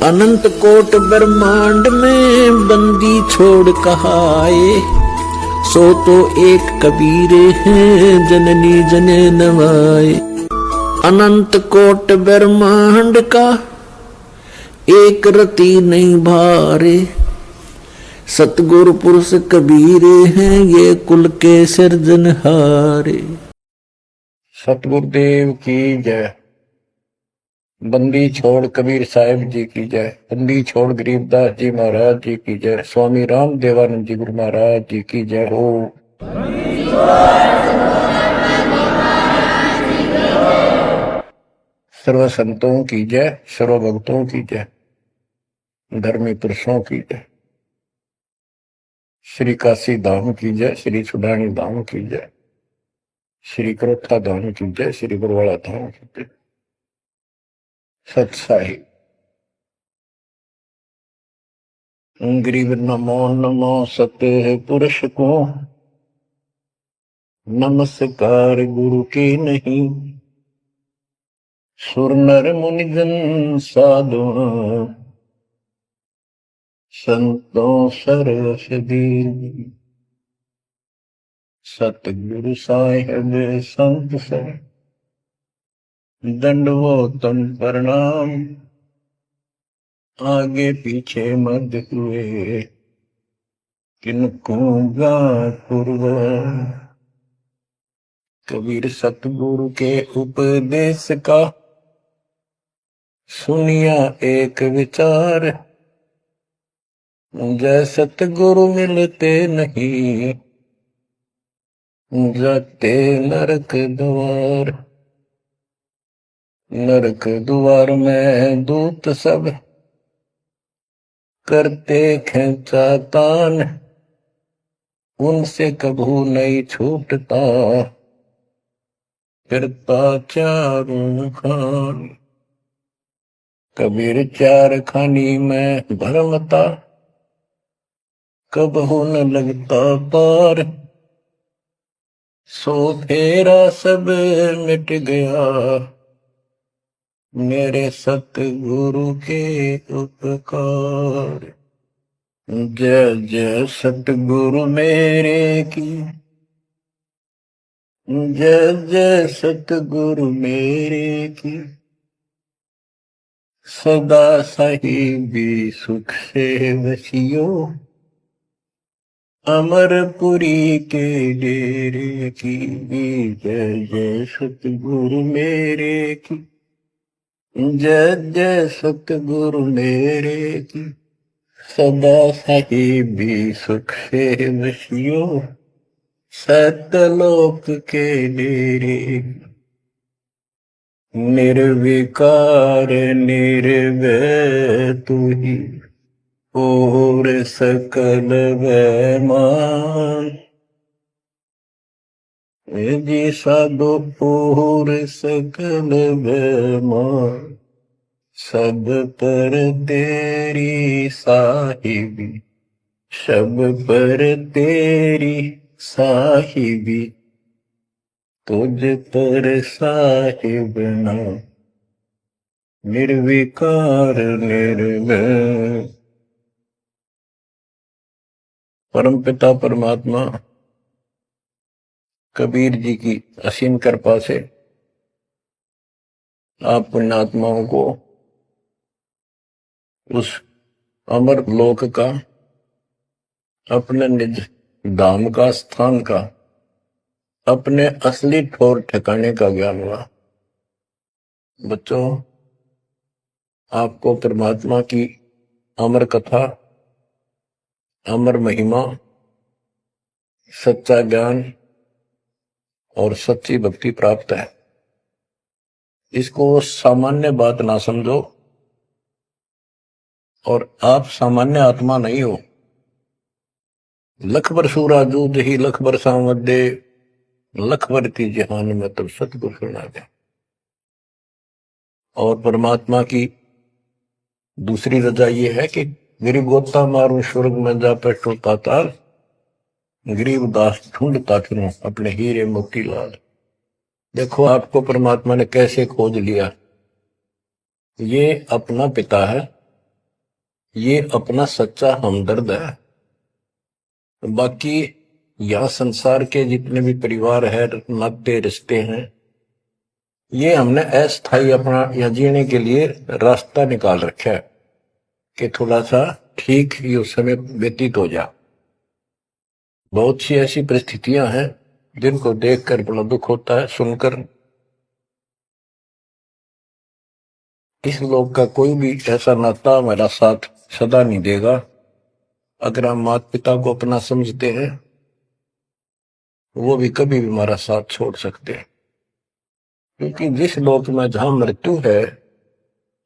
अनंत coat ब्रह्मांड में बंदी छोड़ कहाए, सो तो एक कबीरे हैं जननी जने नवाए। अनंत कोट ब्रह्मांड का एक रति नहीं भारे, सतगुरु पुरुष कबीरे हैं ये कुल के सिरजनहारे। सतगुरुदेव की जय। बंदी छोड़ कबीर साहिब जी की जय। बंदी छोड़ गरीबदास जी महाराज जी की जय। स्वामी राम देवानंद जी गुरु महाराज जी की जय हो। सर्व संतों की जय, सर्व भक्तों की जय, धर्मी पुरुषों की जय। श्री काशी धाम की जय, श्री सुडानी धाम की जय, श्री करोथा धाम की जय, श्री बरवाड़ा धाम की जय। सत्साहिब गरीब नमो नमो सत्य पुरुष को, नमस्कार गुरु के नहीं। सुर नर मुनि जन साधु, संतों सरसदी। सतगुरु साहिब संत सर, दंडवतम प्रणाम। आगे पीछे मत हुए, किनको पूर्व। कबीर सतगुरु के उपदेश का सुनिया एक विचार, जय सतगुरु मिलते नहीं जाते नरक द्वार। नरक द्वार में दूत सब करते खेचा तान, उनसे कभू नहीं छूटता फिरता चारों खान। कबीर चार खानी में भरमता, कबहू न लगता पार। सो फेरा सब मिट गया, मेरे सतगुरु के उपकार। जय जय सतगुरु मेरे की, जय जय सतगुरु मेरे की। सदा साहिबी सुख से वसियो, अमरपुरी के डेरे की। जय जय सतगुरु मेरे की, जय जय सतगुरु मेरे की। सदा साहिबी सुख से वसियो, सतलोक के डेरे। निर्विकार निर्भय तू ही, और सकल वैमान। जी साधो और सकल वैमान, सब पर तेरी साहिबी, सब पर तेरी साहिबी। तुझ पर साहिब ना, निर्विकार निर्भय। परम पिता परमात्मा कबीर जी की असीम कृपा से आप पुण्यात्माओं को उस अमर लोक का, अपने निज धाम का, स्थान का, अपने असली ठोर ठिकाने का ज्ञान हुआ। बच्चों, आपको परमात्मा की अमर कथा, अमर महिमा, सच्चा ज्ञान और सच्ची भक्ति प्राप्त है। इसको सामान्य बात ना समझो, और आप सामान्य आत्मा नहीं हो। लख बर सूरा जूद ही लख बर सामद दे, लख बर ती जहान में तब सतगुरु सुना दे। और परमात्मा की दूसरी रजा ये है कि गरीब गोता मारू स्वर्ग में जा बैठो पाताल, गरीब दास ढूंढता फिरूं अपने हीरे मोती लाल। देखो आपको परमात्मा ने कैसे खोज लिया। ये अपना पिता है, ये अपना सच्चा हमदर्द है। बाकी यह संसार के जितने भी परिवार है, नाते रिश्ते हैं, ये हमने अस्थाई अपना या जीने के लिए रास्ता निकाल रखा है कि थोड़ा सा ठीक ये उस समय व्यतीत हो जा। बहुत सी ऐसी परिस्थितियां हैं जिनको देखकर बड़ा दुख होता है सुनकर। इस लोक का कोई भी ऐसा नाता हमारा साथ सदा नहीं देगा। अगर हम माता पिता को अपना समझते हैं, वो भी कभी भी हमारा साथ छोड़ सकते हैं, क्योंकि जिस लोक में जहां मृत्यु है,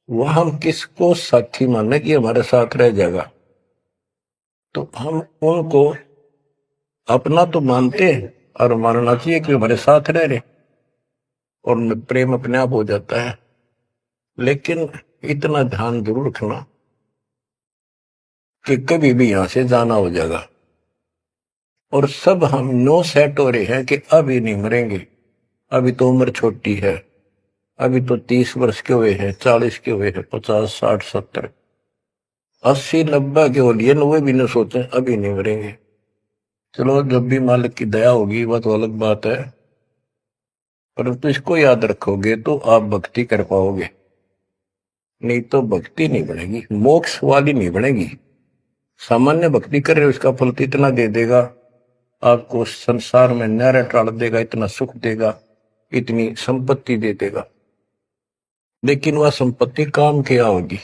वह हम किसको साथी माने कि हमारे साथ रह जाएगा। तो हम उनको अपना तो मानते हैं और मानना चाहिए कि हमारे साथ रह रहे, और प्रेम अपने आप हो जाता है। लेकिन इतना ध्यान जरूर रखना कि कभी भी यहां से जाना हो जाएगा। और सब हम नो सेट हो रहे हैं कि अभी नहीं मरेंगे, अभी तो उम्र छोटी है, अभी तो 30 वर्ष के हुए हैं, 40 के हुए हैं, 50, 60, 70, 80, 90 के हो लिए, 90 भी न सोचे अभी नहीं मरेंगे। चलो जब भी मालिक की दया होगी वह तो अलग बात है, परंतु इसको याद रखोगे तो आप भक्ति कर पाओगे, नहीं तो भक्ति नहीं बनेगी, मोक्ष वाली नहीं बनेगी। सामान्य भक्ति कर रहे हो, इसका फल तो इतना दे देगा, आपको संसार में नहरें टाल देगा, इतना सुख देगा, इतनी संपत्ति दे देगा, लेकिन वह संपत्ति काम क्या होगी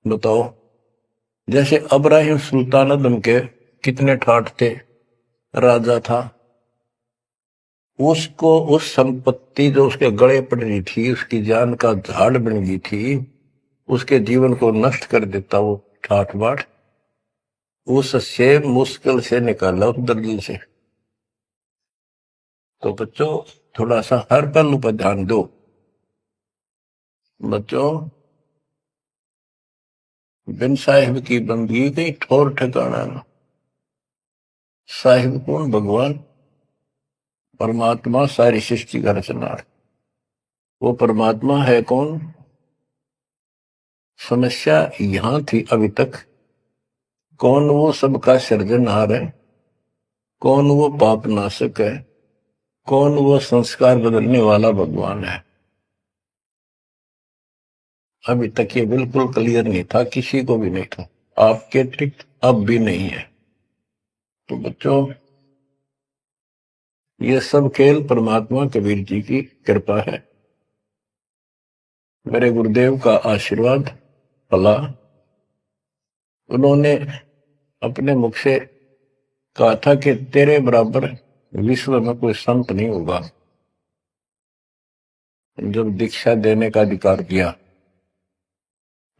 बताओ। जैसे अब्राहिम सुल्तान अदम के कितने ठाठ थे, राजा था, उसको उस संपत्ति जो उसके गले पड़ रही थी, उसकी जान का झाड़ बन गई थी, उसके जीवन को नष्ट कर देता वो ठाठ बाट, उससे मुश्किल से निकाला उस दलदल से। तो बच्चों थोड़ा सा हर पहलू पर ध्यान दो। बच्चों बिन साहिब की बंदगी कहीं ठोर ठिकाना ना। साहिब कौन? भगवान परमात्मा, सारी सृष्टि का रचनार। वो परमात्मा है कौन? समस्या यहां थी अभी तक, कौन वो सबका सृजनहार है, कौन वो पाप नाशक है, कौन वो संस्कार बदलने वाला भगवान है। अभी तक ये बिल्कुल क्लियर नहीं था, किसी को भी नहीं था, आपके अतिरिक्त अब भी नहीं है। तो बच्चों ये सब खेल परमात्मा कबीर जी की कृपा है, मेरे गुरुदेव का आशीर्वाद भला। उन्होंने अपने मुख से कहा था कि तेरे बराबर विश्व में कोई संत नहीं होगा। जब दीक्षा देने का अधिकार दिया,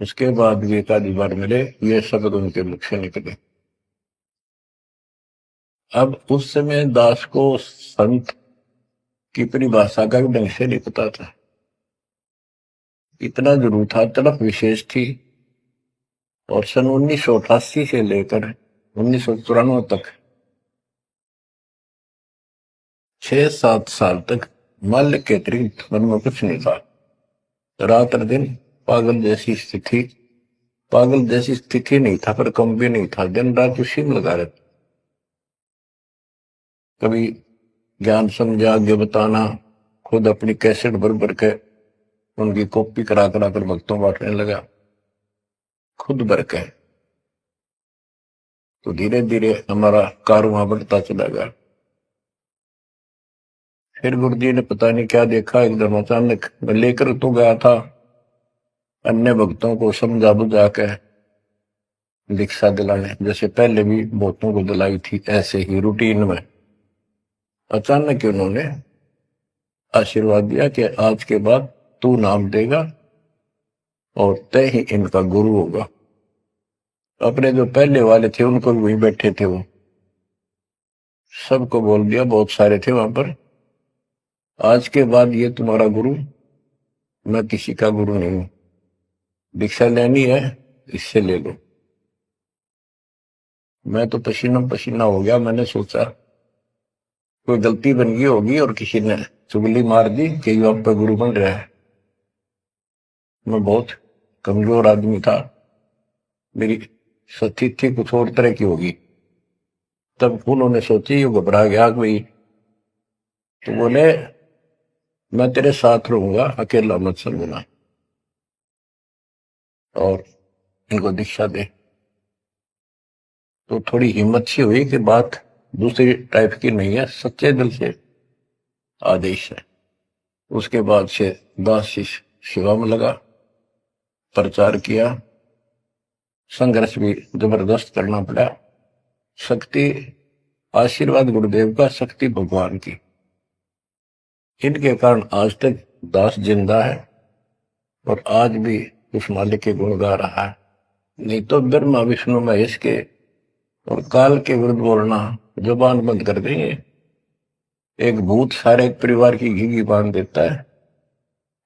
उसके बाद भी एकाधी बार मिले, ये शब्द उनके मुख से निकले। अब उस समय दास को संत की परिभाषा का भी ढंग से नहीं पता था, इतना जरूर था, तड़प विशेष थी। और सन 1988 से लेकर 1994 तक 6-7 साल तक मालिक के अतिरिक्त मन में कुछ नहीं था। रात और दिन पागल जैसी स्थिति, पागल जैसी स्थिति नहीं था पर कम भी नहीं था, दिन रात उसी में लगा रहता। कभी ज्ञान समझा आगे बताना, खुद अपनी कैसेट भर भर के उनकी कॉपी करा करा कर भक्तों बांटने लगा, खुद भर के। तो धीरे धीरे हमारा कारवां बढ़ता चला गया। फिर गुरु जी ने पता नहीं क्या देखा, एकदम अचानक मैं लेकर तो गया था अन्य भक्तों को समझा बुझा के दीक्षा दिलाने, जैसे पहले भी बहुतों को दिलाई थी, ऐसे ही रूटीन में। अचानक उन्होंने आशीर्वाद दिया कि आज के बाद तू नाम देगा और तय ही इनका गुरु होगा। अपने जो पहले वाले थे उनको भी वहीं बैठे थे, वो सबको बोल दिया, बहुत सारे थे वहां पर, आज के बाद ये तुम्हारा गुरु, मैं किसी का गुरु नहीं हूं, दीक्षा लेनी है इससे ले लो। मैं तो पसीना पसीना हो गया, मैंने सोचा कोई गलती बन गई होगी और किसी ने चुगली मार दी कि ये आप पे गुरु बन रहा है। मैं बहुत कमजोर आदमी था, मेरी स्थिति कुछ और तरह की होगी। तब उन्होंने सोची, वो घबरा गया कोई, तो बोले मैं तेरे साथ रहूंगा, अकेला मत समझना, और इनको दीक्षा दे। तो थोड़ी हिम्मत सी हुई कि बात दूसरी टाइप की नहीं है, सच्चे दिल से आदेश है। उसके बाद से दास शिष्य सेवा में लगा, प्रचार किया, संघर्ष भी जबरदस्त करना पड़ा। शक्ति आशीर्वाद गुरुदेव का, शक्ति भगवान की, इनके कारण आज तक दास जिंदा है और आज भी उस मालिक के गुण गा रहा है। नहीं तो ब्रह्मा विष्णु महेश के और काल के विरुद्ध बोलना जुबान बंद कर देंगे। एक भूत सारे परिवार की घी बांध देता है,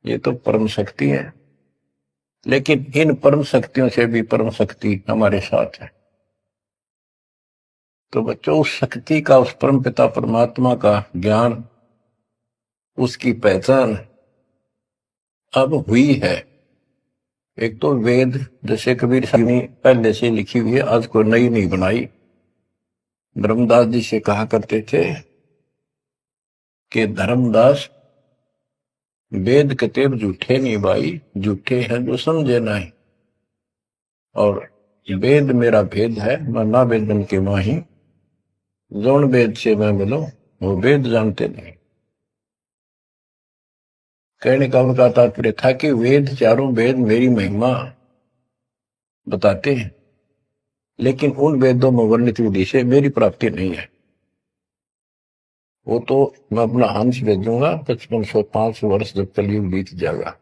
ये तो परम शक्ति है। लेकिन इन परम शक्तियों से भी परम शक्ति हमारे साथ है। तो बच्चों, उस शक्ति का, उस परम पिता परमात्मा का ज्ञान, उसकी पहचान अब हुई है। एक तो वेद, जैसे कबीर साहब ने पहले से लिखी हुई है, आज को नई नहीं बनाई। धर्मदास जी से कहा करते थे कि धर्मदास वेद कतेब झूठे नहीं भाई, झूठे हैं जो समझे नहीं, और वेद मेरा भेद है, मैं ना वेदन के माही, जौन वेद से मैं मिलो वो वेद जानते नहीं। कहने का उनका तात्पर्य था कि वेद, चारों वेद मेरी महिमा बताते हैं, लेकिन उन वेदों में वर्णित विधि से मेरी प्राप्ति नहीं है। वो तो मैं अपना हंस भेजूंगा 5505 वर्ष जब कलयुग बीत जाएगा,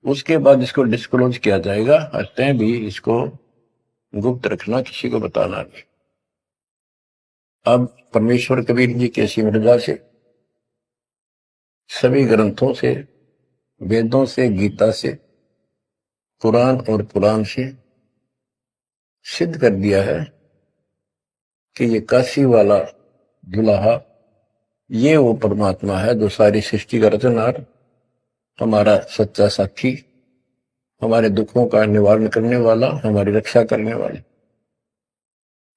उसके बाद इसको डिस्क्लोज किया जाएगा। अतः भी इसको गुप्त रखना, किसी को बताना नहीं। अब परमेश्वर कबीर जी के मृदा से, सभी ग्रंथों से, वेदों से, गीता से, कुरान और पुराण से सिद्ध कर दिया है कि ये काशी वाला दुल्हा, ये वो परमात्मा है जो सारी सृष्टि का रचनहार, हमारा सच्चा साथी, हमारे दुखों का निवारण करने वाला, हमारी रक्षा करने वाला।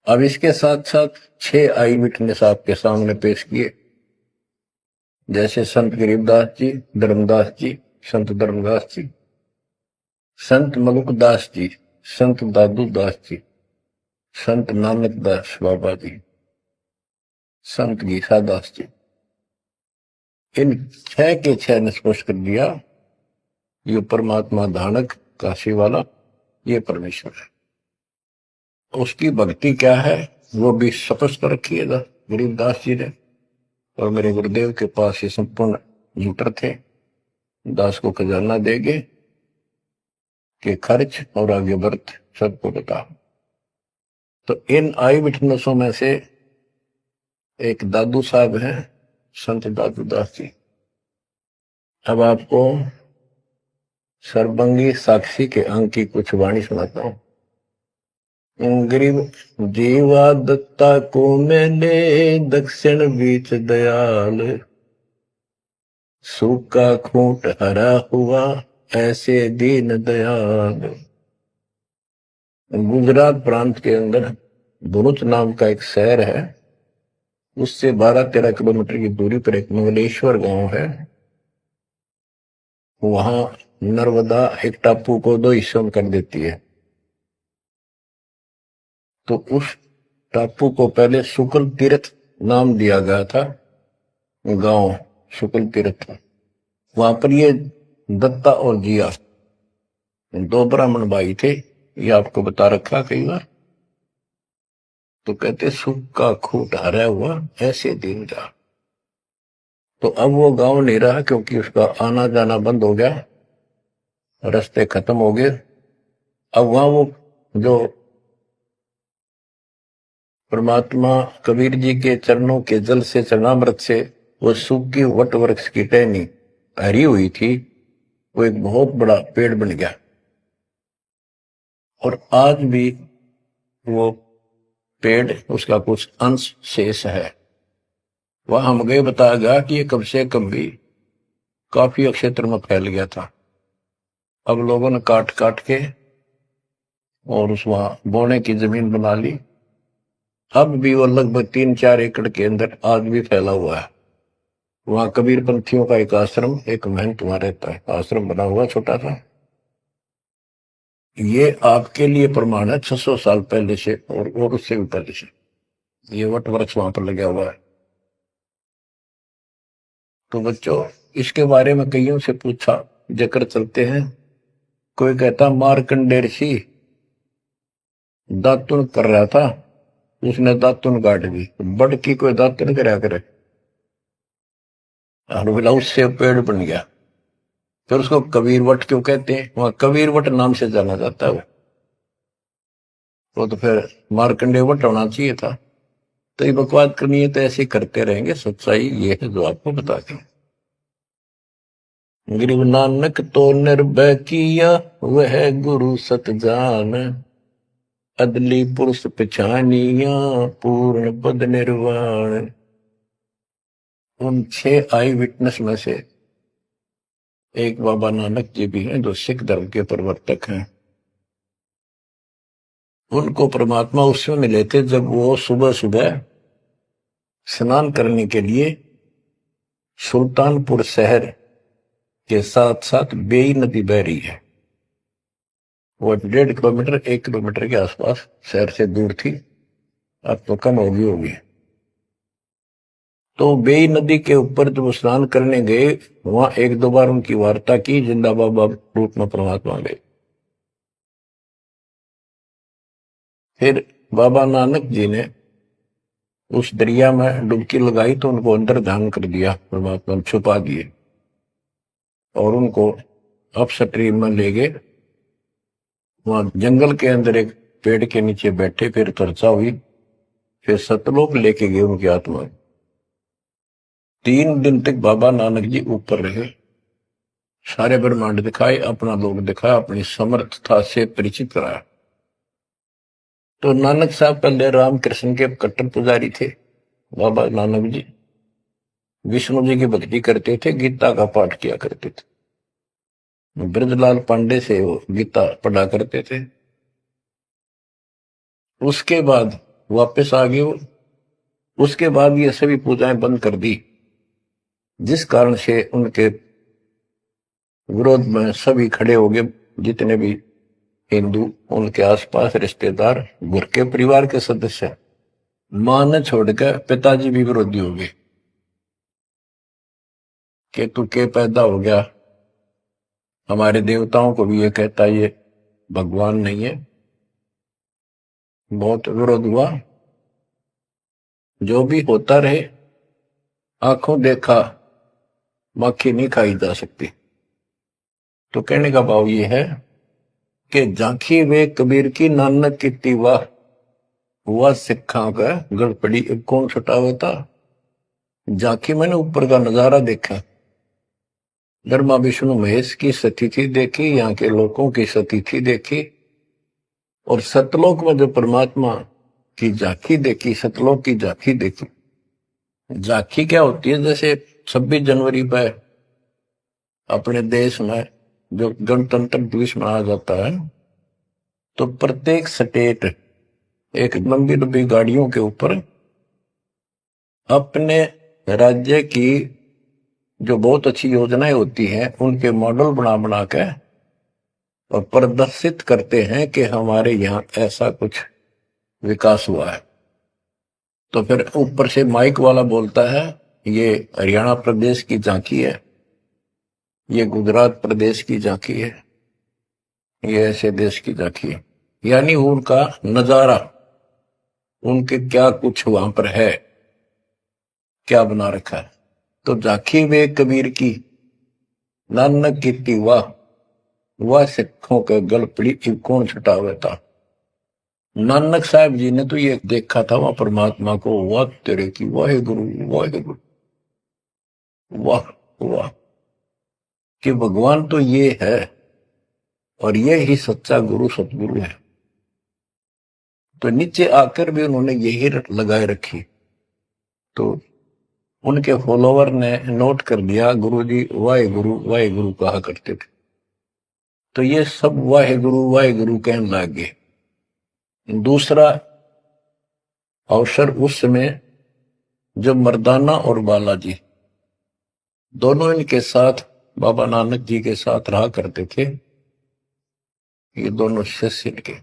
अब इसके साथ साथ 6 आई विटनेस आपके सामने पेश किए, जैसे संत गरीबदास जी, धर्मदास जी, संत धर्मदास जी, संत मलुकदास जी, संत दादू दास जी, संत नानक दास बाबा जी, संत गीसा दास जी। इन 6 के 6 ने स्पष्ट कर दिया, ये परमात्मा धानक काशी वाला, ये परमेश्वर है। उसकी भक्ति क्या है वो भी स्पष्ट रखिएगा गरीबदास जी ने। और मेरे गुरुदेव के पास ये संपूर्ण इंटर थे, दास को खजाना देंगे कि खर्च और आगे व्रत सबको बता। तो इन आई विटनेसों में से एक दादू साहब हैं, संत दादू दास जी। अब आपको सर्वंगी साक्षी के अंक की कुछ वाणी सुनाता हूं। गरीब जीवा दत्ता को मैंने दक्षिण बीच दयाल, सूखा खूंट हरा हुआ ऐसे दीन दयाल। गुजरात प्रांत के अंदर भरूच नाम का एक शहर है, उससे 12-13 किलोमीटर की दूरी पर एक मंगलेश्वर गांव है। वहां नर्मदा एक टापू को 2 हिस्सों में कर देती है। तो उस टापू को पहले शुक्ल तीर्थ नाम दिया गया था, गांव शुक्ल तीर्थ। वहां पर ये दत्ता और जिया 2 ब्राह्मण भाई थे, ये आपको बता रखा कई बार। तो कहते सूखा खूंट हरा हुआ ऐसे दिन का। तो अब वो गांव नहीं रहा, क्योंकि उसका आना जाना बंद हो गया, रास्ते खत्म हो गए। अब वहां वो जो परमात्मा कबीर जी के चरणों के जल से, चरणामृत से वो सूखी वट वृक्ष की टहनी हरी हुई थी, वो एक बहुत बड़ा पेड़ बन गया। और आज भी वो पेड़, उसका कुछ अंश शेष है। वह हम गए, बताया गया कि ये कब से कब भी काफी क्षेत्र में फैल गया था। अब लोगों ने काट काट के और उस वहां बोने की जमीन बना ली। अब भी वो लगभग 3-4 एकड़ के अंदर आज भी फैला हुआ है। वहां कबीर पंथियों का एक आश्रम, एक महंत वहां रहता है, आश्रम बना हुआ छोटा सा। ये आपके लिए प्रमाण है 600 साल पहले से और उससे भी पहले से ये वट वृक्ष वहां पर लगा हुआ है। तो बच्चों, इसके बारे में कईयों से पूछा, जिक्र चलते हैं। कोई कहता मार्कंडेय ऋषि दातुन कर रहा था, उसने दातुन काट दी। बड़ की कोई दातुन कराया करे, और बोला उससे पेड़ बन गया। फिर उसको कबीर वट क्यों कहते हैं? वहां कबीर वट नाम से जाना जाता है वो तो फिर मार्कंडेय वट होना चाहिए था। तो ये बकवाद करनी है तो ऐसे ही करते रहेंगे। सच्चाई ये है जो आपको बता दें। गरीब नानक तो निर्भय किया, वह गुरु सत जान, अदली पुरुष पिछानिया, पूर्ण पद निर्वाण। उन 6 आई विटनेस में से एक बाबा नानक जी भी हैं, जो सिख धर्म के प्रवर्तक हैं। उनको परमात्मा उस समय मिले थे जब वो सुबह सुबह स्नान करने के लिए सुल्तानपुर शहर के साथ साथ बेई नदी बह रही है। वो 1.5 किलोमीटर 1 किलोमीटर के आसपास शहर से दूर थी, अब तो कम होगी। तो बेई नदी के ऊपर जब स्नान करने गए, वहां 1-2 बार उनकी वार्ता की, जिंदा बाबा रूप में परमात्मा गए। फिर बाबा नानक जी ने उस दरिया में डुबकी लगाई तो उनको अंदर ध्यान कर दिया, परमात्मा ने छुपा दिए और उनको अपस्ट्रीम में ले गए। वहां जंगल के अंदर एक पेड़ के नीचे बैठे, फिर चर्चा हुई, फिर सतलोक लेके गए उनकी आत्मा। 3 दिन तक बाबा नानक जी ऊपर रहे, सारे ब्रह्मांड दिखाए, अपना लोक दिखाया, अपनी समर्थता से परिचित कराया। तो नानक साहब पहले रामकृष्ण के कट्टर पुजारी थे। बाबा नानक जी विष्णु जी की भक्ति करते थे, गीता का पाठ किया करते थे। ब्रजलाल पांडे से वो गीता पढ़ा करते थे। उसके बाद वापस आ गए वो। उसके बाद ये सभी पूजाएं बंद कर दी, जिस कारण से उनके विरोध में सभी खड़े हो गए, जितने भी हिंदू, उनके आसपास रिश्तेदार, घर के परिवार के सदस्य। मां ने छोड़कर पिताजी भी विरोधी हो गए कि तू के पैदा हो गया। हमारे देवताओं को भी ये कहता ये भगवान नहीं है। बहुत विरोध हुआ। जो भी होता रहे, आंखों देखा मक्खी नहीं खाई जा सकती। तो कहने का भाव ये है कि झांकी वे कबीर की नानक की तीवा हुआ सिखा का गड़पड़ी कौन छुटावे था। झांकी मैंने ऊपर का नजारा देखा, ब्रह्मा विष्णु महेश की स्थिति देखी, यहाँ के लोगों की स्थिति देखी, और सतलोक में जो परमात्मा की झांकी देखी, सतलोक की झांकी देखी। झांकी क्या होती है? जैसे 26 जनवरी पर अपने देश में जो गणतंत्र दिवस मनाया जाता है, तो प्रत्येक स्टेट एक लंबी लंबी गाड़ियों के ऊपर अपने राज्य की जो बहुत अच्छी योजनाएं होती हैं, उनके मॉडल बना बना के और प्रदर्शित करते हैं कि हमारे यहाँ ऐसा कुछ विकास हुआ है। तो फिर ऊपर से माइक वाला बोलता है, ये हरियाणा प्रदेश की झांकी है, ये गुजरात प्रदेश की झांकी है, ये ऐसे देश की झांकी है। यानी उनका नजारा, उनके क्या कुछ वहां पर है, क्या बना रखा है। तो झांकी वे कबीर की नानक की तीवा वह सिखों के गल पड़ी कौन छुटावे था। नानक साहब जी ने तो ये देखा था वहां परमात्मा को, वाह तेरे की वाहे गुरु वाहे गुरु, वाह वाह, कि भगवान तो ये है और ये ही सच्चा गुरु सतगुरु है। तो नीचे आकर भी उन्होंने यही लगाए रखी। तो उनके फॉलोवर ने नोट कर लिया, गुरु जी वाहे गुरु कहा करते थे। तो ये सब वाहे गुरु कहने लग गए। दूसरा अवसर उस समय जब मर्दाना और बालाजी दोनों इनके साथ बाबा नानक जी के साथ रहा करते थे। ये दोनों शिष्य इनके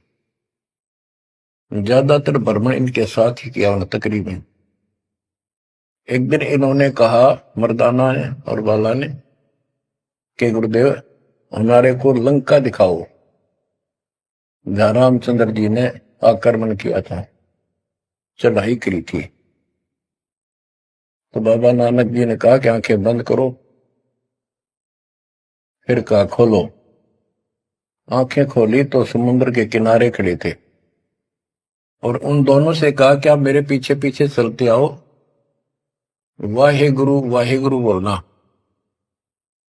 ज्यादातर भ्रमण इनके साथ ही किया उन्होंने तकरीबन। एक दिन इन्होंने कहा, मर्दाना ने और बाला ने, कि गुरुदेव हमारे को लंका दिखाओ, जहां रामचंद्र जी ने आक्रमण किया था, चढ़ाई करी थी। तो बाबा नानक जी ने कहा कि आंखें बंद करो, फिर कहा खोलो। आंखें खोली तो समुद्र के किनारे खड़े थे और उन दोनों से कहा कि आप मेरे पीछे पीछे चलते आओ, वाहे गुरु बोलना।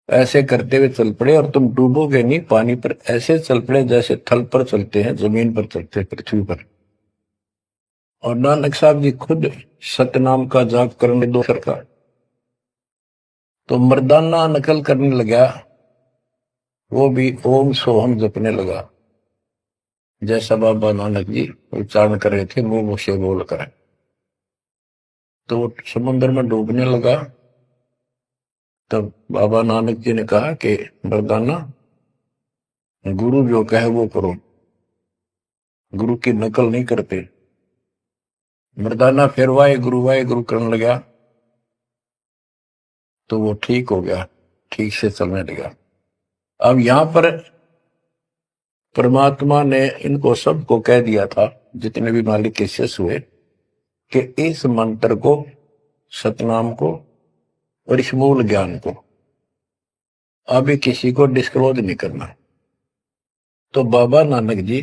ऐसे करते हुए चल पड़े और तुम डूबोगे नहीं, पानी पर ऐसे चल पड़े जैसे थल पर चलते हैं, जमीन पर चलते हैं, पृथ्वी पर। और नानक साहब जी खुद सतनाम का जाप करने दो सरकार। तो मर्दाना नकल करने लगा, वो भी ओम सोहम जपने लगा, जैसा बाबा नानक जी उच्चारण कर रहे थे मुंह से बोल कर। तो वो समुद्र में डूबने लगा। तब बाबा नानक जी ने कहा कि मर्दाना, गुरु जो कहे वो करो, गुरु की नकल नहीं करते। मर्दाना फिर वाहे गुरु करने लगा, तो वो ठीक हो गया, ठीक से चलने लगा। अब यहां पर परमात्मा ने इनको सबको कह दिया था, जितने भी मालिक के शिष्य हुए, कि इस मंत्र को, सतनाम को और इस मूल ज्ञान को अभी किसी को डिस्क्लोज नहीं करना। तो बाबा नानक जी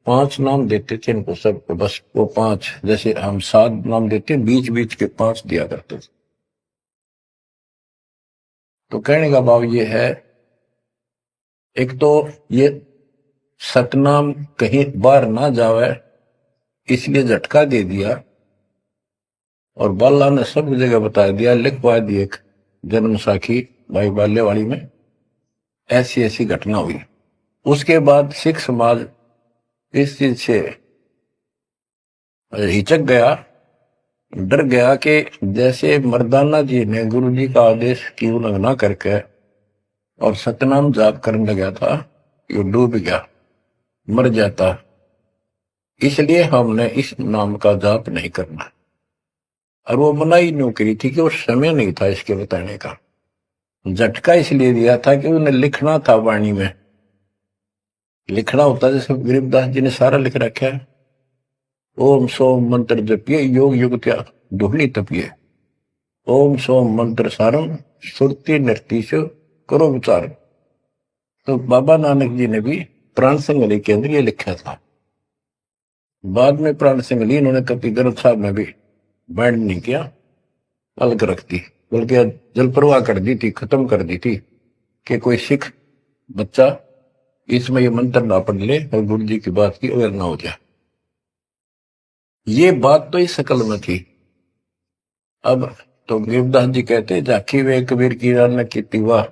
5 नाम देते थे इनको सबको, बस वो 5, जैसे हम 7 नाम देते, बीच बीच के 5 दिया करते थे। तो कहने का भाव ये है, एक तो ये सतनाम कहीं बाहर ना जावे इसलिए झटका दे दिया, और बाला ने सब जगह बता दिया, लिखवा दी एक जन्म साखी भाई बाल्यवाड़ी में, ऐसी ऐसी घटना हुई। उसके बाद सिख समाज इस चीज से हिचक गया, डर गया कि जैसे मर्दाना जी ने गुरु जी का आदेश की उल्लंघना करके और सतनाम जाप करने लगा था, ये डूब गया, मर जाता, इसलिए हमने इस नाम का जाप नहीं करना। और वो मनाही नहीं करी थी कि वो समय नहीं था इसके बताने का। झटका इसलिए दिया था कि उन्हें लिखना था, वाणी में लिखना होता, जैसे गरीबदास जी ने सारा लिख रखा है, ओम सोम मंत्र जपिए, योग युगत्या ढूंढनी तपिए, ओम सोम मंत्र सारम, सुरती नृत्य से करो विचार। तो बाबा नानक जी ने भी प्राण संगली के अंदर ये लिखा था। बाद में प्राण संगली इन्होंने कभी ग्रंथ साहब में भी बैंड नहीं किया, अलग रख दी, बल्कि जल प्रवाह कर दी थी, खत्म कर दी थी कि कोई सिख बच्चा इसमें ये मंत्र ना पढ़ ले और गुरु जी की बात की अवेयर ना हो जाए। ये बात तो इस शकल में थी। अब तो गरीबदास जी कहते, झाकी वे कबीर की रान की वाह,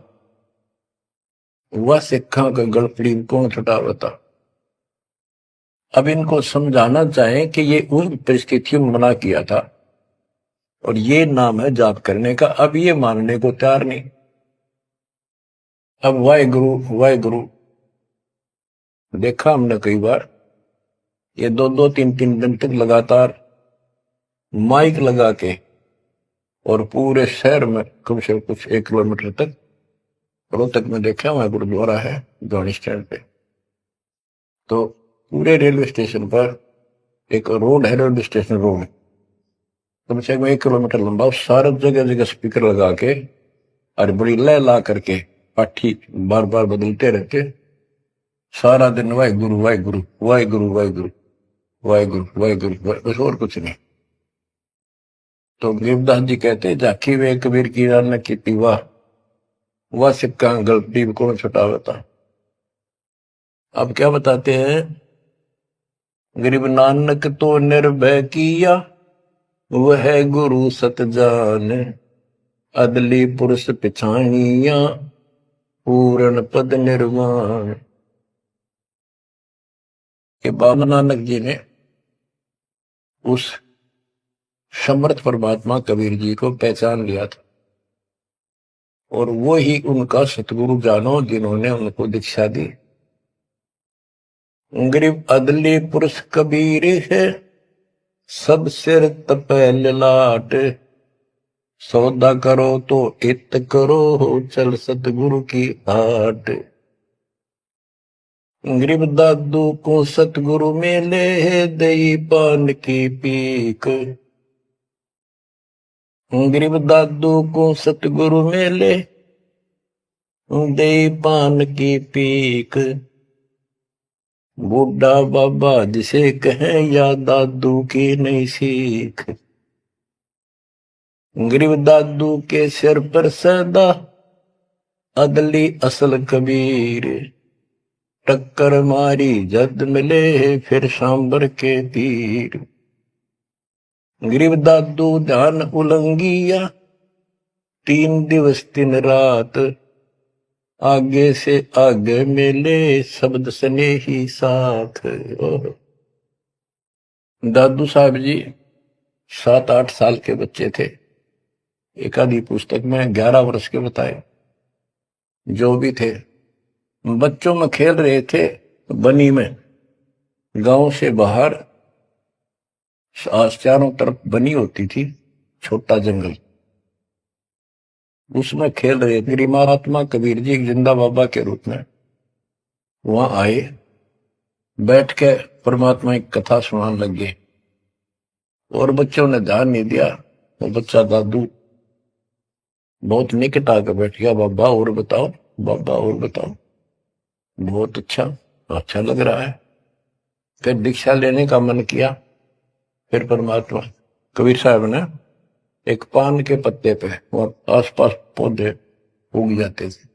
वह सिखा का गड़पड़ी कौन छुटावता। अब इनको समझाना चाहें कि ये उन परिस्थितियों में मना किया था और ये नाम है जाप करने का, अब ये मानने को तैयार नहीं। अब वाहे गुरु देखा हमने कई बार, ये 2-2, 3-3 दिन तक लगातार माइक लगा के और पूरे शहर में कम से कम कुछ 1 किलोमीटर तक, रोहतक में देखा वहां गुरुद्वारा है गाड़ी स्टैंड पे, तो पूरे रेलवे स्टेशन पर एक रोड है, रेलवे स्टेशन रोड कम से कम 1 किलोमीटर लंबा, सारे जगह जगह स्पीकर लगा के और बड़ी लय ला करके पाठी बार बार बदलते रहते, सारा दिन वाहे गुरु वाहे गुरु वाहे गुरु वाहे गुरु वाहे गुरु वाहे गुरु, बस और कुछ नहीं। तो गरीबदास जी कहते, झाकी वे कबीर की रान की वाह, वह सिक्का गलती कौन छुटावता। अब क्या बताते हैं, गरीब नानक तो निर्भय किया, वह गुरु सत जान, अदली पुरुष पिछाणिया, पूर्ण पद निर्वाण। कि बाबा नानक जी ने उस समर्थ परमात्मा कबीर जी को पहचान लिया था, और वो ही उनका सतगुरु जानो जिन्होंने उनको दीक्षा दी। गरीब अदली पुरुष कबीर है, सब सिर तपे ललाट, सौदा करो तो इत करो, चल सतगुरु की हाट। गरीब दादू को सतगुरु मेले, दई पान की पीक। गरीब दादू को सतगुरु मेले, दई पान की पीक। बूढ़ा बाबा जिसे कहें, या दादू की नई सीख। गरीब दादू के सिर पर सदा, अदली असल कबीर। टक्कर मारी जद मिले, फिर सांबर के तीर। गरीब दादू ध्यान उलंगिया, 3 दिवस 3 रात। आगे से आगे मिले, शब्द सने ही साथ। दादू साहब जी 7-8 साल के बच्चे थे। एक आधी पुस्तक में 11 वर्ष के बताए। जो भी थे, बच्चों में खेल रहे थे बनी में। गांव से बाहर चारों तरफ बनी होती थी, छोटा जंगल, उसमें खेल रहे थे। महात्मा कबीर जी जिंदा बाबा के रूप में वहां आए, बैठ के परमात्मा की कथा सुनाने लगे, और बच्चों ने ध्यान नहीं दिया। तो बच्चा दादू बहुत निकट आकर बैठ गया, बाबा और बताओ, बाबा और बताओ। बहुत अच्छा लग रहा है। फिर दीक्षा लेने का मन किया। फिर परमात्मा कबीर साहब ने एक पान के पत्ते पे, और आसपास पौधे उग जाते थे,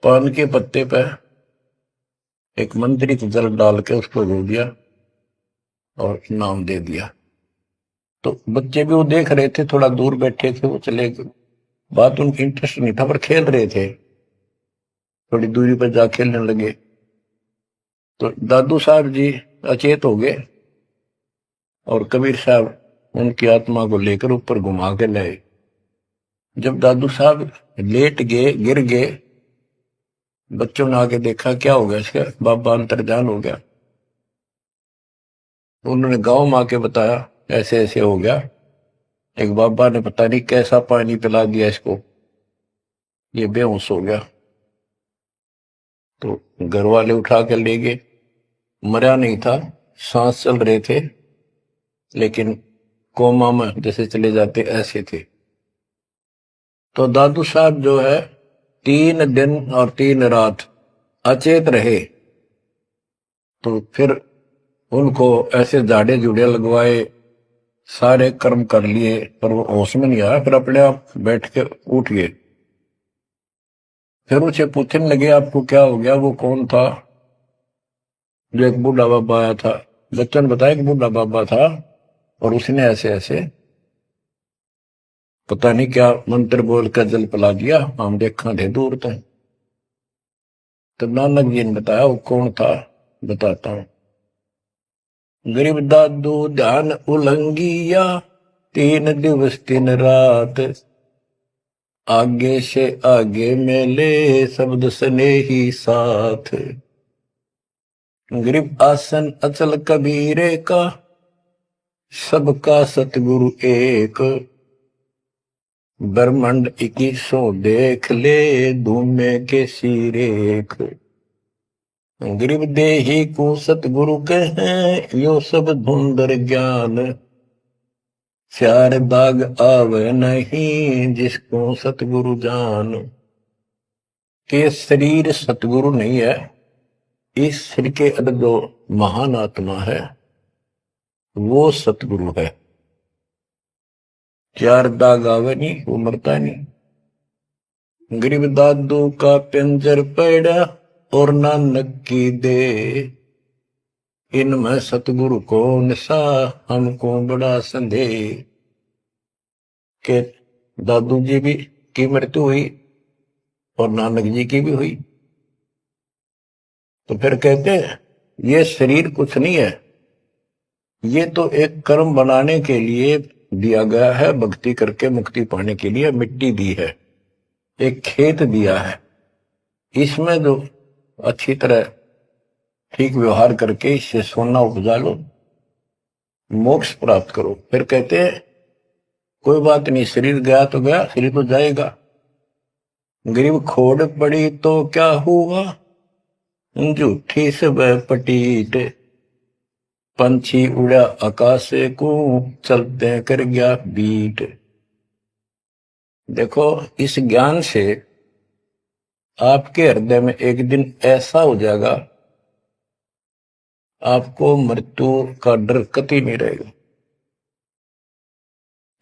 पान के पत्ते पे एक मंत्रित जल डाल के उसको धो दिया और नाम दे दिया। तो बच्चे भी वो देख रहे थे, थोड़ा दूर बैठे थे, वो चले गए। बात उनकी इंटरेस्ट नहीं था, पर खेल रहे थे। थोड़ी दूरी पर जा खेलने लगे तो दादू साहब जी अचेत हो गए, और कबीर साहब उनकी आत्मा को लेकर ऊपर घुमा के लाए। जब दादू साहब लेट गए, गिर गए, बच्चों ने आके देखा क्या हो गया इसका, बाबा अंतर्ध्यान हो गया। उन्होंने गांव में आके बताया ऐसे ऐसे हो गया। एक बाबा ने पता नहीं कैसा पानी पिला दिया इसको, ये बेहोश हो गया। तो घर वाले उठा कर ले गए। मरा नहीं था, सांस चल रहे थे, लेकिन कोमा में जैसे चले जाते ऐसे थे। तो दादू साहब जो है 3 दिन और 3 रात अचेत रहे। तो फिर उनको ऐसे झाड़े जुड़े लगवाए, सारे कर्म कर लिए, पर वो होश में नहीं आया। फिर अपने आप बैठ के उठ गए। फिर उसे पूछने लगे आपको क्या हो गया, वो कौन था? जो एक बूढ़ा बाबा आया था। बच्चों ने बताया कि बूढ़ा बाबा था, और उसने ऐसे ऐसे पता नहीं क्या मंत्र बोल कर जल पिला दिया, हम देखा थे दूर तक। तब नानक जी ने बताया वो कौन था, बताता हूं। गरीब दादू ध्यान उलंगिया, 3 दिवस 3 रात। आगे से आगे मेले, शब्द सने ही साथ। गरीब आसन अचल कबीरे का, सबका सतगुरु एक। ब्रह्मांड 2100 देख ले, धूमे के सिरेख। गरीब देही को सतगुरु कहें, यो सब धुंधर ज्ञान। 4 दाग आवे नहीं, जिसको सतगुरु जान। के शरीर सतगुरु नहीं है, इस शरीर के अंदर जो महान आत्मा है वो सतगुरु है। 4 दाग आवे नहीं, वो मरता नहीं। गरीब दादू का पिंजर पड़ा, और नानक की दे। इनमें सतगुरु को निशा, हमको बड़ा संदेह। के दादू जी भी की मृत्यु हुई, और नानक जी की भी हुई। तो फिर कहते हैं ये शरीर कुछ नहीं है, ये तो एक कर्म बनाने के लिए दिया गया है, भक्ति करके मुक्ति पाने के लिए मिट्टी दी है, एक खेत दिया है। इसमें जो अच्छी तरह ठीक व्यवहार करके इससे सोना उपजा लो, मोक्ष प्राप्त करो। फिर कहते हैं कोई बात नहीं, शरीर गया तो गया, शरीर तो जाएगा। गरीब खोड़ पड़ी तो क्या हुआ, झूठी सब पटीट, पंछी उड़ा आकाश को, चलते कर गया बीट। देखो, इस ज्ञान से आपके हृदय में एक दिन ऐसा हो जाएगा, आपको मृत्यु का डर कतई नहीं रहेगा।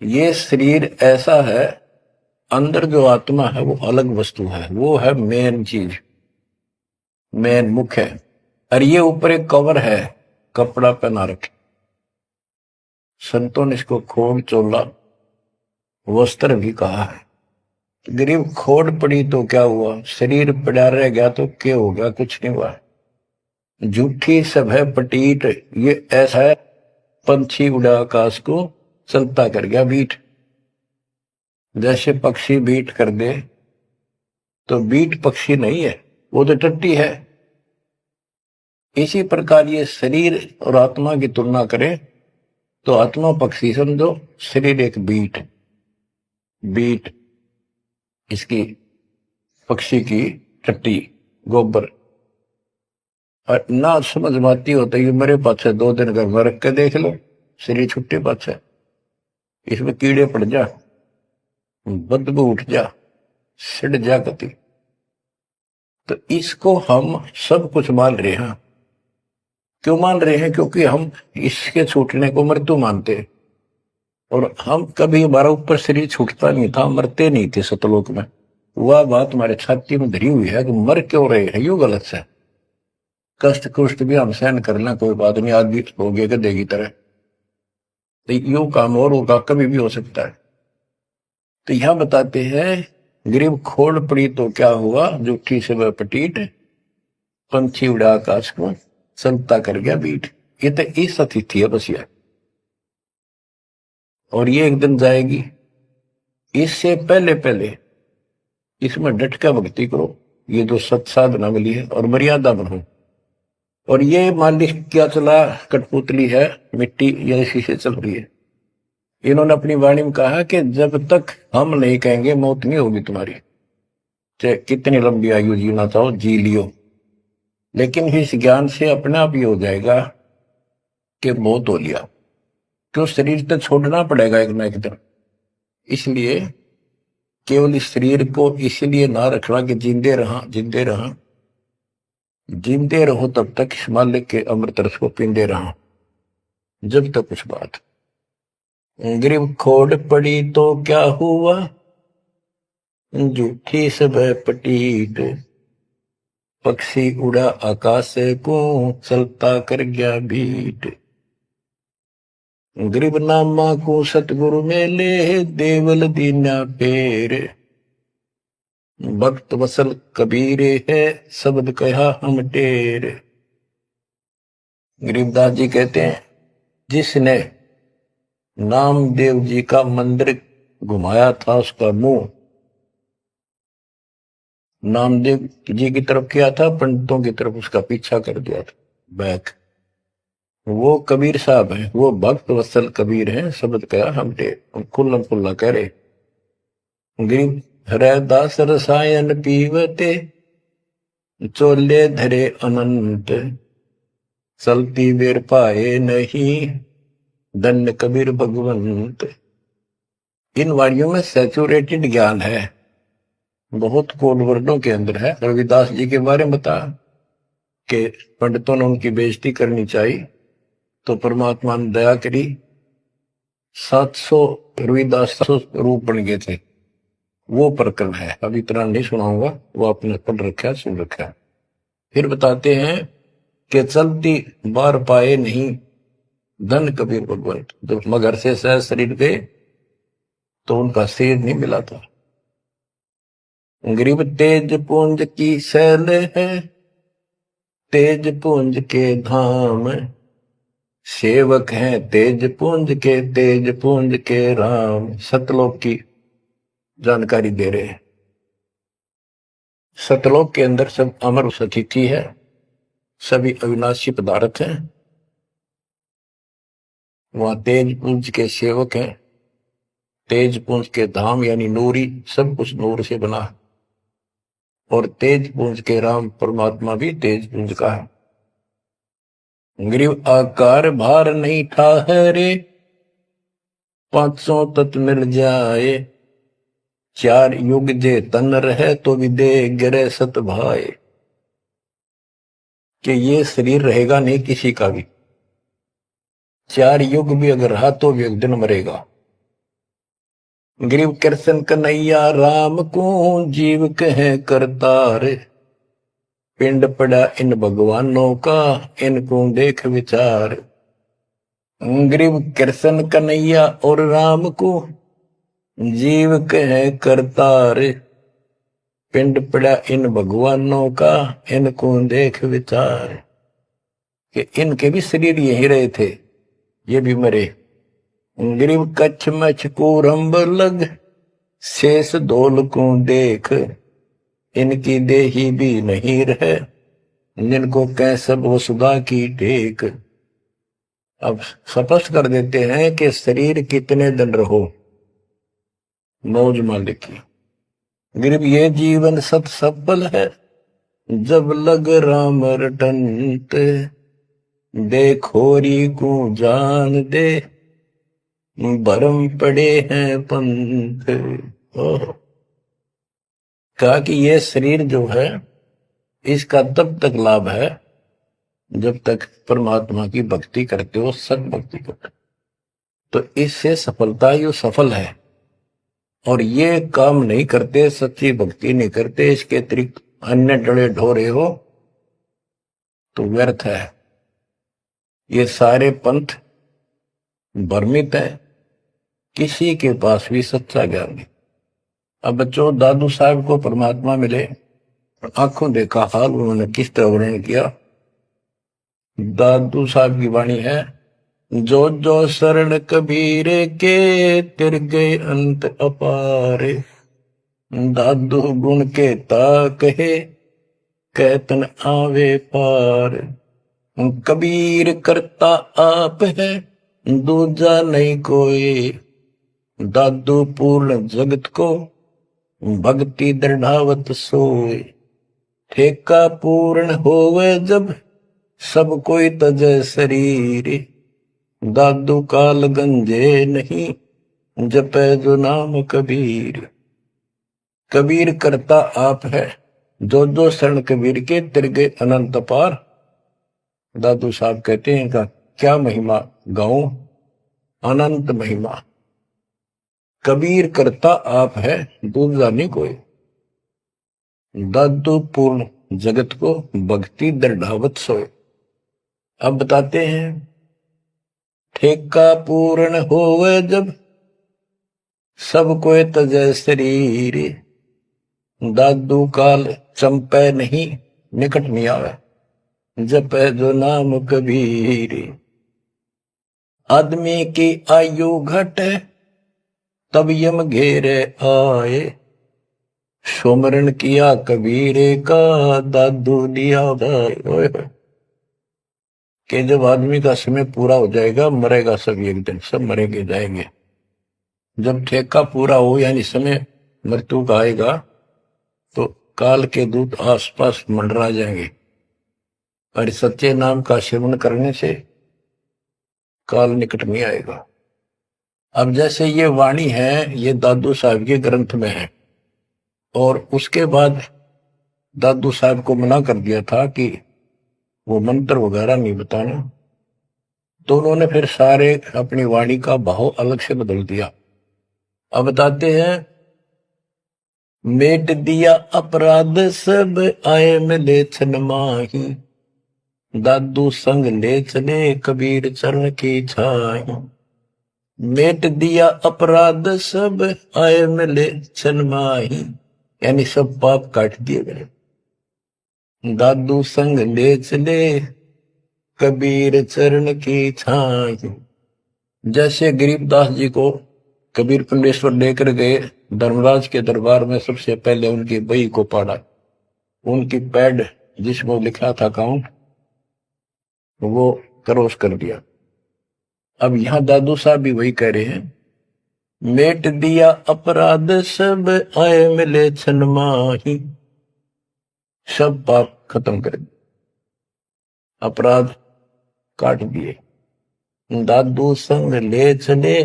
ये शरीर ऐसा है, अंदर जो आत्मा है वो अलग वस्तु है, वो है मेन चीज, मेन मुख्य है। और ये ऊपर एक कवर है, कपड़ा पहना रखे। संतों ने इसको खोड़ चोला वस्त्र भी कहा है। गरीब खोड़ पड़ी तो क्या हुआ, शरीर पड़ा रह गया तो क्या हो गया, कुछ नहीं हुआ। झूठी सब है पटीट, ये ऐसा है पंछी उड़ा आकाश को, चलता कर गया बीट। जैसे पक्षी बीट कर दे तो बीट पक्षी नहीं है, वो तो टट्टी है। इसी प्रकार ये शरीर और आत्मा की तुलना करें तो आत्मा पक्षी समझो, शरीर एक बीट, बीट इसकी पक्षी की टट्टी, गोबर। और ना समझ में आती होता है मेरे पास 2 दिन घर में रख के देख लो, शरीर छुट्टे पास है, इसमें कीड़े पड़ जा, बदबू उठ जा, सिड़ जा गति। तो इसको हम सब कुछ मान रहे हैं। क्यों मान रहे हैं? क्योंकि हम इसके छूटने को मृत्यु मानते हैं। और हम कभी, हमारा ऊपर शरीर छूटता नहीं था, मरते नहीं थे सतलोक में। वह बात हमारे छाती में धरी हुई है कि मर क्यों रहे हैं, यू गलत है। कष्ट कुष्ट भी हम सहन कर लें, कोई बात नहीं, आदमी हो गए गधे की तरह, तो यू काम और होगा, कभी भी हो सकता है। तो यहां बताते हैं गरीब खोड़ पड़ी तो क्या हुआ, जूठी से वह पटीट, पंछी उड़ा आकाश को, चलता कर गया बीट। ये तो इस अतिथि है बस यह, और ये एक दिन जाएगी। इससे पहले पहले इसमें डट कर भक्ति करो, ये जो सत साधना मिली है, और मर्यादा बनो। और ये मालिक क्या चला, कठपुतली है, मिट्टी या इसी से चल रही है। इन्होंने अपनी वाणी में कहा कि जब तक हम नहीं कहेंगे मौत नहीं होगी तुम्हारी, चाहे कितनी लंबी आयु जीना चाहो जी लियो। लेकिन इस ज्ञान से अपने आप ये हो जाएगा कि मौत हो लिया, क्यों शरीर तो छोड़ना पड़ेगा एक ना एक दिन। इसलिए केवल इस शरीर को इसलिए ना रखना कि जिंदे रहा, जिंदे रहा, जिंदे रहो तब तक इस मालिक के अमृत रस को पींदे रहा, जब तक कुछ बात। गरीब खोड़ पड़ी तो क्या हुआ, झूठी सब पटीट, पक्षी उड़ा आकाश को, चलता कर गया बीट। गरीब नामा को सतगुरु मेले, देवल दीना पेर, भक्त वसल कबीरे है, शब्द कहा हम टेर। गरीबदास जी कहते हैं जिसने नामदेव जी का मंदिर घुमाया था, उसका मुंह नामदेव जी की तरफ किया था, पंडितों की तरफ उसका पीछा कर दिया था, बैक। वो कबीर साहब हैं, वो भक्त वत्सल कबीर हैं, शब्द कहा हम टेर, खुल्लम खुल्ला कह रहे। गरीब हरदास रसायन पीवते, चोले धरे अनंत, चलती बेर पाए नहीं, धन्य कबीर भगवंत। इन वाणियों में सैचुरेटेड ज्ञान है, बहुत कोड वर्डों के अंदर है। रविदास जी के बारे में बता कि पंडितों ने उनकी बेइज्जती करनी चाहिए तो परमात्मा ने दया करी, 700 रविदास 700 रूप बन गए थे। वो प्रकरण है, अब इतना नहीं सुनाऊंगा, वो आपने पढ़ रखा है, सुन रखा है। फिर बताते हैं कि चलती बार पाए नहीं, धन कबीर भगवंत। जब मगर से सह शरीर गए तो उनका शरीर नहीं मिला था। गरीब तेज पुंज की शैल है, तेज पुंज के धाम, सेवक हैं तेज पुंज के राम। सतलोक की जानकारी दे रहे हैं। सतलोक के अंदर सब अमर सतिथि है, सभी अविनाशी पदार्थ हैं। वहां तेज पुंज के सेवक हैं, तेज पुंज के धाम यानी नूरी, सब कुछ नूर से बना है। और तेज पुंज के राम परमात्मा भी तेज पुंज का है। ग्रीव आकार भार नहीं ठाहरे, 500 तत् मिल जाए। 4 युग जे तन रहे तो भी दे गिरे सत भाए। कि ये शरीर रहेगा नहीं किसी का भी, 4 युग भी अगर रहा तो भी एक दिन मरेगा। ग्रीव कृष्ण कन्हैया राम को जीव कहे करतार। पिंड पड़ा इन भगवानों का, इनको देख विचार। ग्रीव कृष्ण कन्हैया और राम को जीव कहे करतार। पिंड पड़ा इन भगवानों का, इनको देख विचार। कि इनके भी शरीर यही रहे थे, ये भी मरे। ग्रीव कच्छ मछ को रंब लग, शेष धोल को देख। इनकी देही भी नहीं रहे, जिनको कह सब वसुधा की टेक। अब स्पष्ट कर देते हैं कि शरीर कितने दिन रहो, मौज मालिक की। गिरब ये जीवन सत सफल है, जब लग राम रटंत। देखोरी को जान दे, भरम पड़े हैं पंथ। कहा कि ये शरीर जो है इसका तब तक लाभ है जब तक परमात्मा की भक्ति करते हो, सत भक्ति करते हो, तो इससे सफलता यो सफल है। और ये काम नहीं करते, सच्ची भक्ति नहीं करते, इसके अतिरिक्त अन्य डले ढोरे हो तो व्यर्थ है। ये सारे पंथ भ्रमित है, किसी के पास भी सच्चा ज्ञान नहीं। अब बच्चों, दादू साहब को परमात्मा मिले, आंखों देखा हाल उन्होंने किस तरह वर्णन किया। दादू साहब की वाणी है, जो जो शरण कबीर के, तिर गए अंत अपार। दादू गुण के ता कहे, कहतन आवे पार। कबीर करता आप है, दूजा नहीं कोई। दादू पूर्ण जगत को, भक्ति दृढ़ावत सोए। ठेका पूर्ण होवे जब, सब कोई तजय शरीर। दादू काल गंजे नहीं, जपे जो नाम कबीर। कबीर करता आप है, जो जो शरण कबीर के, तिर गए अनंत पार। दादू साहब कहते हैं का क्या महिमा गाऊं, अनंत महिमा। कबीर करता आप है, दूसरा नहीं कोई। दादू पूर्ण जगत को, भक्ति दृढ़ावत सोए। अब बताते हैं, ठेका पूर्ण होवे जब, सब कोई तजय शरीर। दादू काल चंपे नहीं, निकट नहीं आवे। जपे जो नाम कबीर। आदमी की आयु घटे, तब यम घेरे आए। सुमरण किया कबीरे का, दादू लिया भाई। कि जब आदमी का समय पूरा हो जाएगा, मरेगा सब एक दिन, सब मरेंगे जाएंगे। जब ठेका पूरा हो यानी समय मृत्यु का आएगा, तो काल के दूत आसपास मंडरा जाएंगे। और सच्चे नाम का सेवन करने से काल निकट नहीं आएगा। अब जैसे ये वाणी है, ये दादू साहब के ग्रंथ में है, और उसके बाद दादू साहब को मना कर दिया था कि वो मंत्र वगैरह नहीं बताना, तो उन्होंने फिर सारे अपनी वाणी का भाव अलग से बदल दिया। अब बताते हैं, मेट दिया अपराध सब, आए मिले छन माही। दादू संग ले चले, कबीर चरण की छाही। मेट दिया अपराध सब, आए मिले छन माही। यानी सब पाप काट दिए गए। दादू संग ले चले, कबीर चरण की छाई। जैसे गरीबदास जी को कबीर पंडेश्वर लेकर गए धर्मराज के दरबार में, सबसे पहले उनकी बही को पढ़ा, उनकी पैड जिसमें लिखा था काउंट, वो क्रॉस कर दिया। अब यहां दादू साहब भी वही कह रहे हैं, मेट दिया अपराध सब आए मिले छन माही। सब पाप खत्म कर दिए, अपराध काट दिए। दादू संग ले चले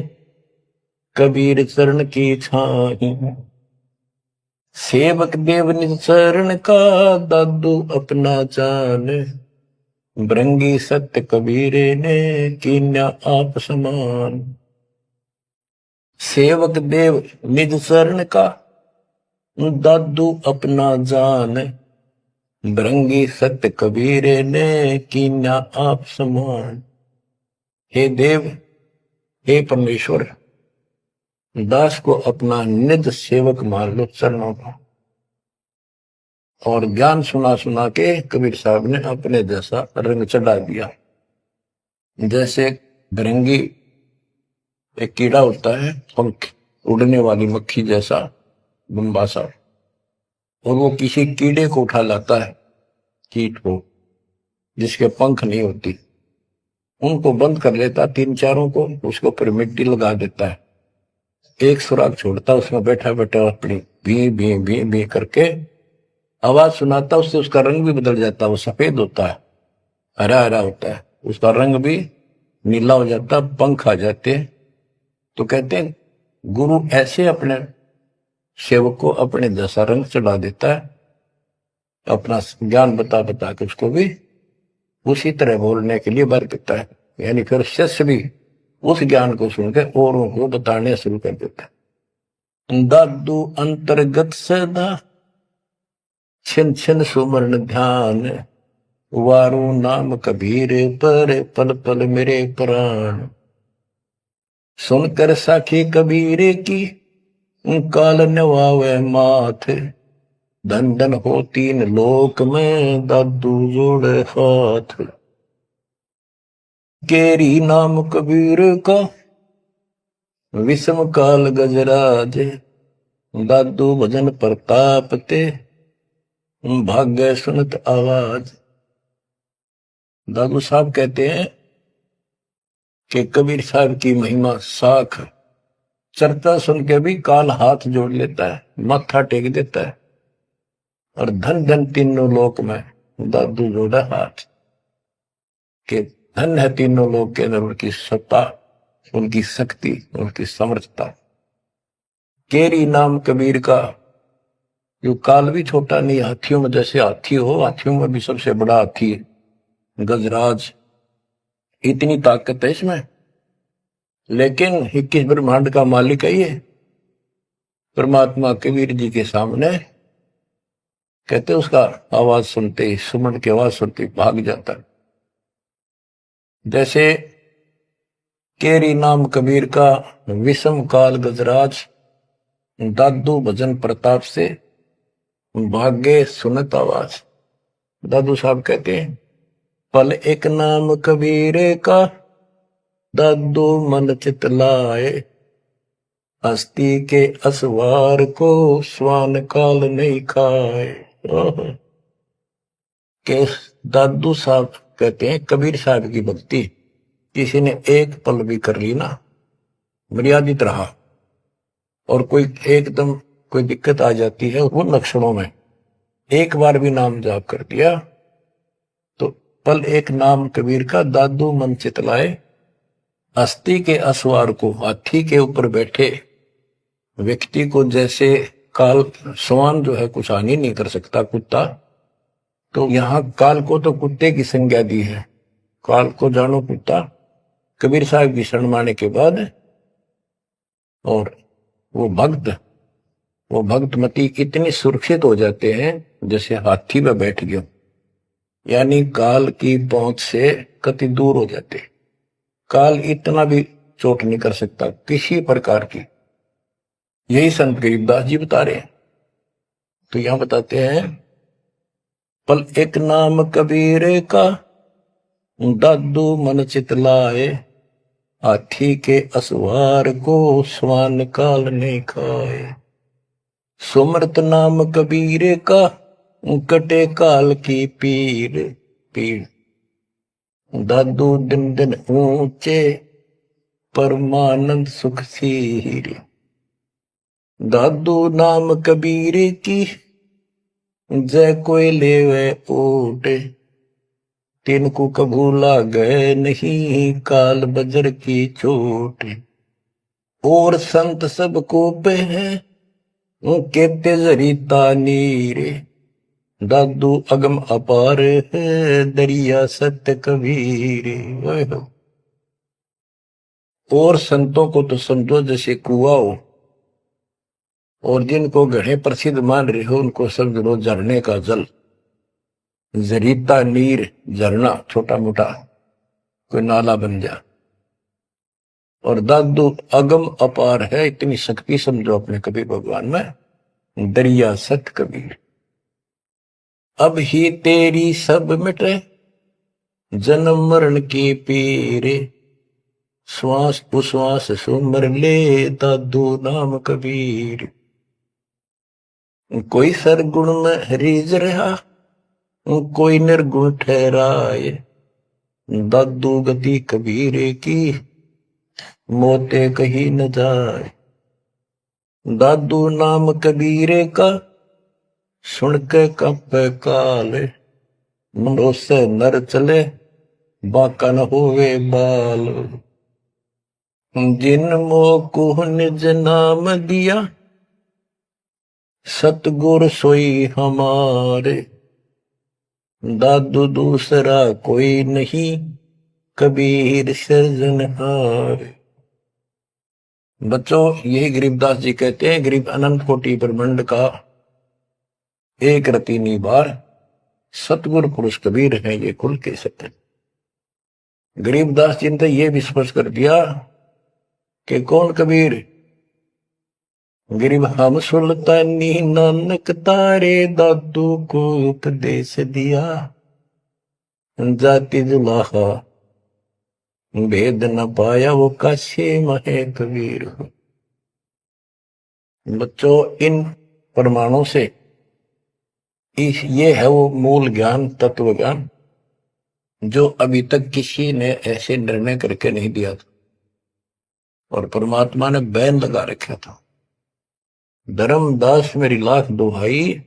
कबीर चरण की छाही। सेवक देव निज चरण का दादू अपना जान। भृंगी सत्य कबीरे ने कीन्या आप समान। सेवक देव निज शरण का दादू अपना जान। भृंगी सत्य कबीरे ने कीन्या आप समान। हे देव, हे परमेश्वर, दास को अपना निज सेवक मान लो चरणों का। और ज्ञान सुना सुना के कबीर साहब ने अपने जैसा रंग चढ़ा दिया। जैसे भृंगी एक कीड़ा होता है, पंख उड़ने वाली मक्खी जैसा लंबा सा, और वो किसी कीड़े को उठा लाता है, कीट को जिसके पंख नहीं होती, उनको बंद कर लेता, तीन चारों को, उसके ऊपर मिट्टी लगा देता है, एक सुराग छोड़ता, उसमें बैठा बैठा अपनी भी भी भी भी करके आवाज सुनाता, उससे उसका रंग भी बदल जाता, वो सफेद होता है, हरा हरा होता है, उसका रंग भी नीला हो जाता, पंख आ जाते हैं। तो कहते हैं गुरु ऐसे अपने सेवक को अपने जैसा रंग चढ़ा देता है, अपना ज्ञान बता बता के उसको भी उसी तरह बोलने के लिए बर देता है। यानी फिर शिष्य भी उस ज्ञान को सुनकर औरों को बताने शुरू कर देता है। दादू अंतर्गत सदा छिन छिन सुमरण ध्यान। वारू नाम कबीर पर पल पल मेरे प्राण। सुनकर साखी कबीर की काल नवावे माथ। धन धन हो तीन लोक में दादू जोड़े हाथ। केरी नाम कबीर का विषम काल गजराज। दादू भजन प्रताप ते भाग्य सुनत आवाज। दादू साहब कहते हैं कि कबीर साहब की महिमा साख, चर्चा सुन के भी काल हाथ जोड़ लेता है, माथा टेक देता है, और धन धन तीनों लोक में दादू जोड़ा हाथ। के धन है तीनों लोक के अंदर उनकी सत्ता, उनकी शक्ति, उनकी समर्थता। केरी नाम कबीर का, जो काल भी छोटा नहीं, हाथियों में जैसे हाथी हो, हाथियों में भी सबसे बड़ा हाथी है गजराज, इतनी ताकत है इसमें। लेकिन 21 ब्रह्मांड का मालिक है ये परमात्मा। कबीर जी के सामने कहते उसका आवाज सुनते ही, सुमन की आवाज सुनते ही भाग जाता है। जैसे केरी नाम कबीर का विषम काल गजराज। दादू भजन प्रताप से भाग्य सुनत आवाज। दादू साहब कहते हैं पल एक नाम कबीरे का दादू मन चित लाए। हस्ती के असवार को स्वान काल नहीं खाए। के दादू साहब कहते हैं कबीर साहब की भक्ति किसी ने एक पल भी कर ली ना, मर्यादित रहा, और कोई एकदम कोई दिक्कत आ जाती है वो लक्षणों में, एक बार भी नाम जाप कर दिया तो पल एक नाम कबीर का दादू मन चितलाए। अस्थि के असवार को, हाथी के ऊपर बैठे व्यक्ति को जैसे काल, स्वान जो है कुछ हानि नहीं कर सकता, कुत्ता, तो यहां काल को तो कुत्ते की संज्ञा दी है, काल को जानो कुत्ता। कबीर साहब की शरण माने के बाद और वो भक्तमती इतनी सुरक्षित हो जाते हैं जैसे हाथी में बैठ गए, यानी काल की पहुंच से कति दूर हो जाते। काल इतना भी चोट नहीं कर सकता किसी प्रकार की। यही संत गरीबदास जी बता रहे हैं। तो यहां बताते हैं पल एक नाम कबीर का दादू मन चितलाए, हाथी के असवार को स्वान काल ने खाए। सुमरत नाम कबीरे का, कटे काल की पीर पीड़। दादू दिन दिन ऊंचे, परमानंद सुख सीर। दादू नाम कबीरे की, जय कोई लेवे ओट। तिनको कभू लागे नहीं, काल बजर की चोट। और संत सब को पे हैं, कहते जरीता नीरे। दादू अगम अपार है, दरिया सत्य कबीर। और संतों को तो समझो जैसे कुआं हो, और जिनको घड़े प्रसिद्ध मान रहे हो उनको समझ लो झरने का जल। जरीता नीर, झरना छोटा मोटा कोई नाला बन जा। और दादू अगम अपार है, इतनी शक्ति समझो अपने कबीर भगवान में। दरिया सत कबीर। अब ही तेरी सब मिटे, जन्म मरण की पीरे। श्वास उश्वास सुमर ले, दादू नाम कबीर। कोई सरगुण में रीझ रहा, कोई निर्गुण ठहराए। दादू गति कबीरे की, मोते कहीं न जाए। दादू नाम कबीरे का, सुन के कंपे काल। मुंडों से नर चले, बाका न होवे बाल। जिन मोह को निज नाम दिया, सतगुर सोई हमारे। दादू दूसरा कोई नहीं, कबीर सृजनहार। बच्चों, यही गरीबदास जी कहते हैं, गरीब अनंत कोटि ब्रह्मांड का एक रति निबार, सतगुरु पुरुष कबीर है ये कुल के सत्य। गरीबदास जी ने ये भी स्पष्ट कर दिया कि कौन कबीर। गरीब हम सुल्तानी नानक तारे, दादू को उपदेश दिया। जाति जुलाहा भेद न पाया, वो काशी महे कबीर। बच्चों, इन प्रमाणों से ये है वो मूल ज्ञान, तत्व ज्ञान, जो अभी तक किसी ने ऐसे निर्णय करके नहीं दिया था और परमात्मा ने बैन लगा रखा था। धर्मदास मेरी लाख दुहाई,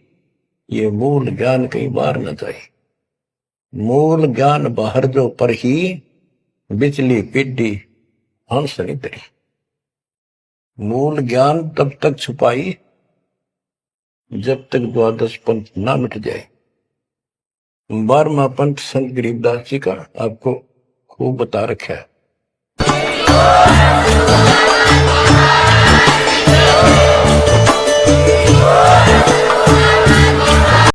ये मूल ज्ञान कई बार न जाए। मूल ज्ञान बाहर जो पर ही, बिचली पिड्डी हंस नहीं तरी। मूल ज्ञान तब तक छुपाई जब तक द्वादश पंथ ना मिट जाए। 12वां पंथ संत गरीबदास जी का आपको खूब बता रखा है।